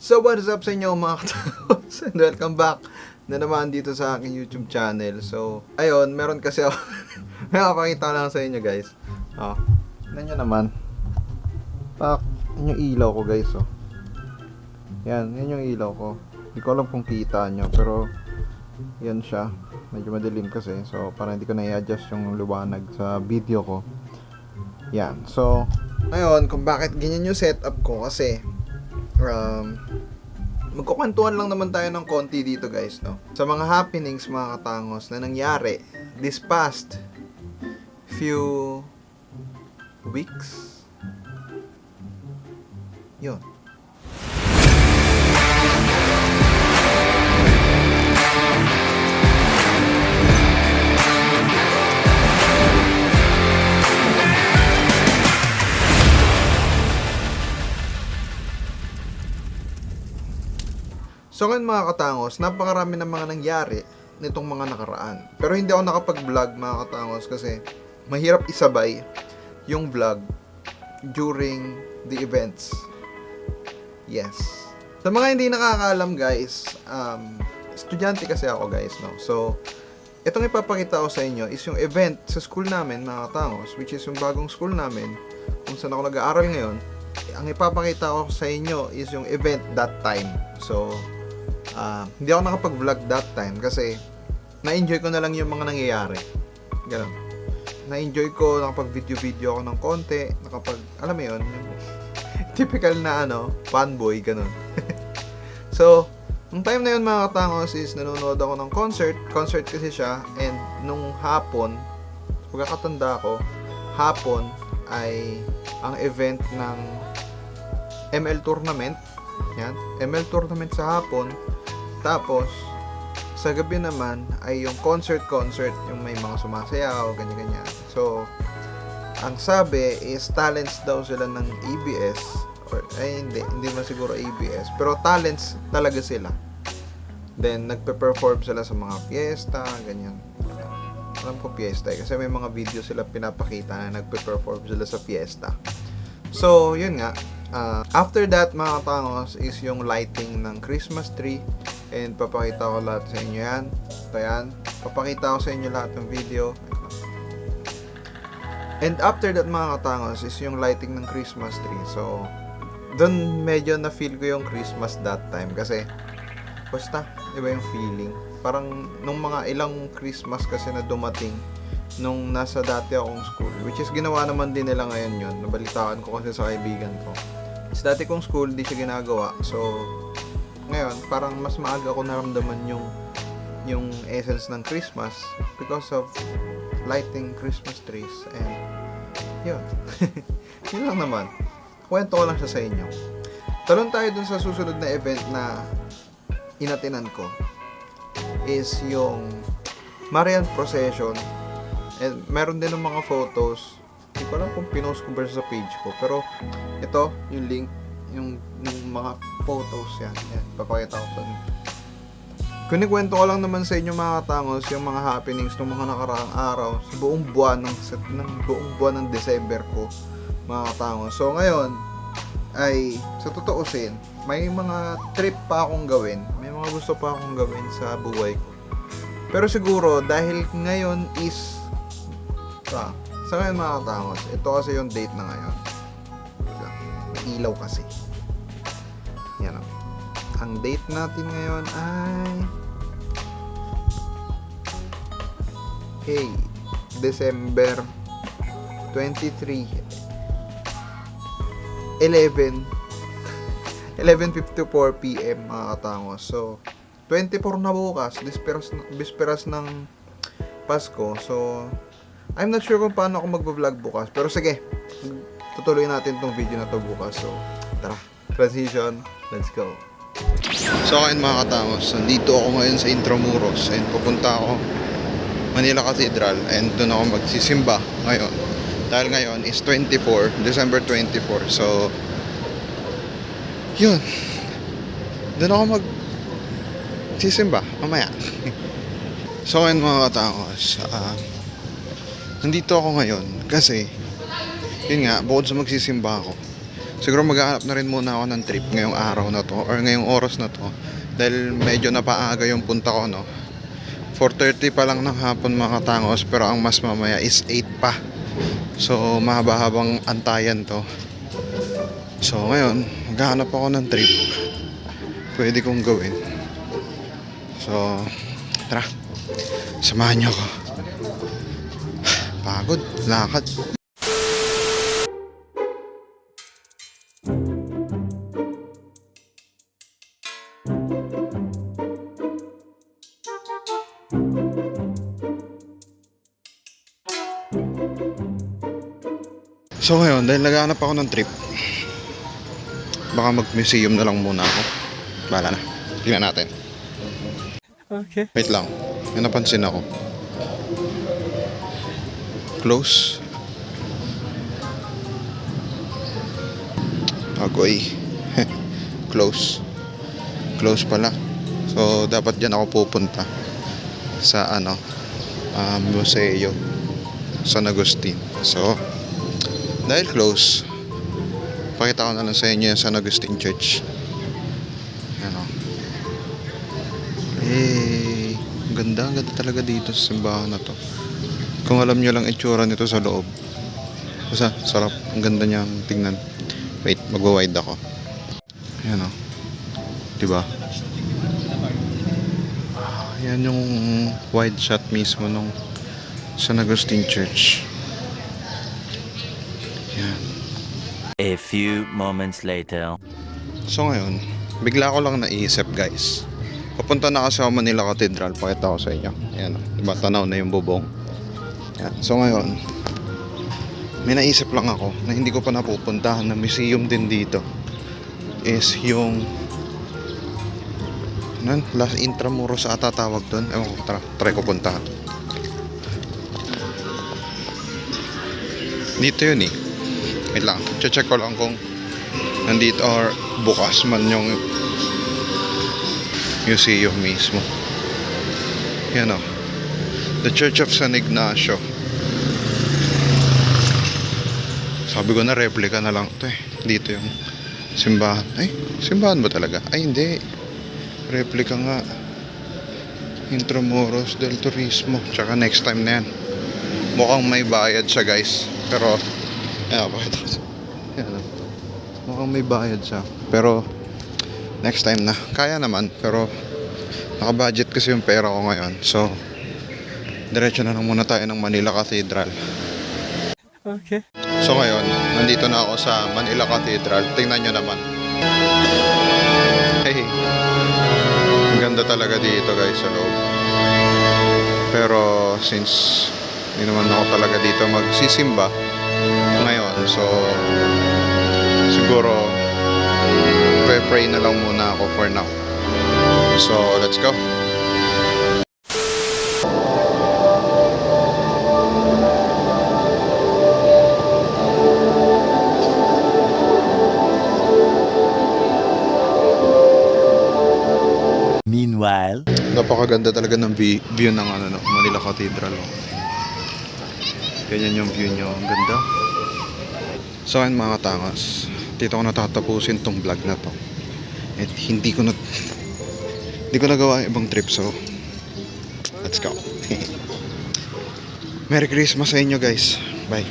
So what is up sa inyo mga katapos? And welcome back na naman dito sa aking YouTube channel. So, ayun, meron kasi ako may kapakita lang sa inyo guys. Tignan nyo naman. Yun yung ilaw ko guys. Yan yung ilaw ko. Hindi ko alam kung kita nyo, pero yan siya. Medyo madilim kasi. So, parang hindi ko na-i-adjust yung liwanag sa video ko. Yan. So, ngayon, kung bakit ganyan yung setup ko kasi magkukwentuhan lang naman tayo ng konti dito guys, no? Sa mga happenings mga katangos na nangyari this past few weeks. Yun. So ngayon mga katangos, napakarami ng mga nangyari nitong mga nakaraan. Pero hindi ako nakapag-vlog mga katangos kasi mahirap isabay yung vlog during the events. Yes. Sa mga hindi nakakaalam guys, estudyante kasi ako guys, no? So, itong ipapakita ko sa inyo is yung event sa school namin mga katangos, which is yung bagong school namin kung saan ako nag-aaral ngayon. Ang ipapakita ko sa inyo is yung event that time. So, hindi ako nakapag-vlog that time kasi na-enjoy ko na lang yung mga nangyayari. Ganun. Na-enjoy ko, nakapag-video-video ako ng konti, alam mo yun, yung typical na fanboy, ganun. So, nung time na yun mga katangos is nanonood ako ng concert kasi siya, and nung hapon, pagkakatanda ko, hapon ay ang event ng ML tournament. Yan, ML tournament sa hapon. Tapos, sa gabi naman ay yung concert, yung may mga sumasayaw, ganyan-ganyan. So, ang sabi is talents daw sila ng ABS, hindi man siguro ABS, pero talents talaga sila. Then, nagpe-perform sila sa mga fiesta, ganyan. Alam ko fiesta kasi may mga video sila pinapakita na nagpe-perform sila sa fiesta. So, yun nga. After that, mga katangos, is yung lighting ng Christmas tree. And papakita ko lahat sa inyo yan. Ito yan. Papakita ko sa inyo lahat ng video. And after that, mga katangos, is yung lighting ng Christmas tree. So, dun medyo na-feel ko yung Christmas that time. Kasi, basta, iba yung feeling. Parang, nung mga ilang Christmas kasi na dumating, nung nasa dati akong school, which is ginawa naman din nila ngayon yun. Nabalitaan ko kasi sa kaibigan ko. Sa dati kong school, di siya ginagawa. So, ngayon, parang mas maaga ko naramdaman yung essence ng Christmas because of lighting Christmas trees. And, yun. Yun lang naman. Kwento ko lang siya sa inyo. Talon tayo dun sa susunod na event na inatinan ko is yung Marian Procession. And meron din ng mga photos. Hindi ko alam kung pinost ko ba sa page ko. Pero ito, yung link, yung mga photos yan. Papakita ko sa inyo. Kunikwento ko lang naman sa inyo mga katangos yung mga happenings ng mga nakaraang araw sa buong buwan ng December ko mga katangos. So ngayon ay sa tutuusin, may mga trip pa akong gawin. May mga gusto pa akong gawin sa buhay ko. Pero siguro dahil ngayon is sa ngayon mga katangos, ito kasi yung date na ngayon. Ilaw kasi. Yan o. Ang date natin ngayon ay December 23 11:54 PM mga katangos. So 24 na bukas, bisperas ng Pasko. So I'm not sure kung paano ako magbo-vlog bukas, pero sige, tutuloy natin tong video na to bukas. So tara, transition, let's go. So ayun mga katangos, nandito ako ngayon sa Intramuros and pupunta ako Manila Cathedral and doon ako magsisimba ngayon. Dahil ngayon is December 24. So yun, doon ako magsisimba mamaya. So ayun mga katangos, nandito ako ngayon kasi yun nga, bukod sa magsisimba ako, siguro maghahanap na rin muna ako ng trip ngayong araw na to or ngayong oras na to, dahil medyo napaaga yung punta ko, no. 4:30 pa lang ng hapon mga katangos, pero ang mas mamaya is 8 pa. So mahaba-habang antayan to. So ngayon maghahanap ako ng trip pwede kong gawin. So tara, samahan niyo ako. Pagod, lakad. So ngayon, dahil naghahanap ako ng trip, baka mag-museum na lang muna ako. Bahala na, tingnan natin. Okay. Wait lang, may napansin ako. Close. Agoy. Close. Close pala. So dapat dyan ako pupunta sa museo San Agustin. So dahil close, pakita ko na lang sa inyo yung San Agustin Church. Ano? Ang ganda talaga dito sa simbahan na to. Kung alam nyo lang itsura nito sa loob. Basta, sarap. Ang ganda niyang tingnan. Wait, magwa-wide ako. Ayan o. Diba? Yan yung wide shot mismo nung San Agustin Church. Yan. A few moments later. So ngayon, bigla ko lang naisip guys. Papunta na kasi ako Manila Cathedral. Pakita ko sa inyo. Ayan, diba tanaw na yung bubong. Yan. So ngayon, may naisip lang ako na hindi ko pa napupuntahan na museum din dito. Is yung Las Intramuros ata tawag doon. Ewan ko, try ko puntahan. Dito yun eh. Wait lang, check ko lang kung nandito or bukas man yung museum mismo. Yan o, The Church of San Ignacio. Sabi ko na replica na lang ito eh. Dito yung simbahan. Ay, simbahan ba talaga? Ay hindi, replica nga. Intramuros del Turismo. Tsaka next time na yan. Mukhang may bayad siya guys, pero ayan, pakita ko. Ayan, mukhang may bayad siya, pero next time na. Kaya naman, pero naka-budget kasi yung pera ko ngayon. So diretso na lang muna tayo ng Manila Cathedral. Okay. So ngayon, nandito na ako sa Manila Cathedral. Tingnan nyo naman. Hey, ang ganda talaga dito guys sa loob. Pero since hindi naman ako talaga dito magsisimba ngayon, so siguro pray na lang muna ako for now. So let's go. Meanwhile, Napakaganda talaga ng view ng Manila Cathedral. Ganyan yung view nyo. Ang ganda. So ayun mga katangas, dito ko natatapusin tong vlog na to. At hindi ko nagawa yung ibang trip, so let's go. Merry Christmas sa inyo guys. Bye.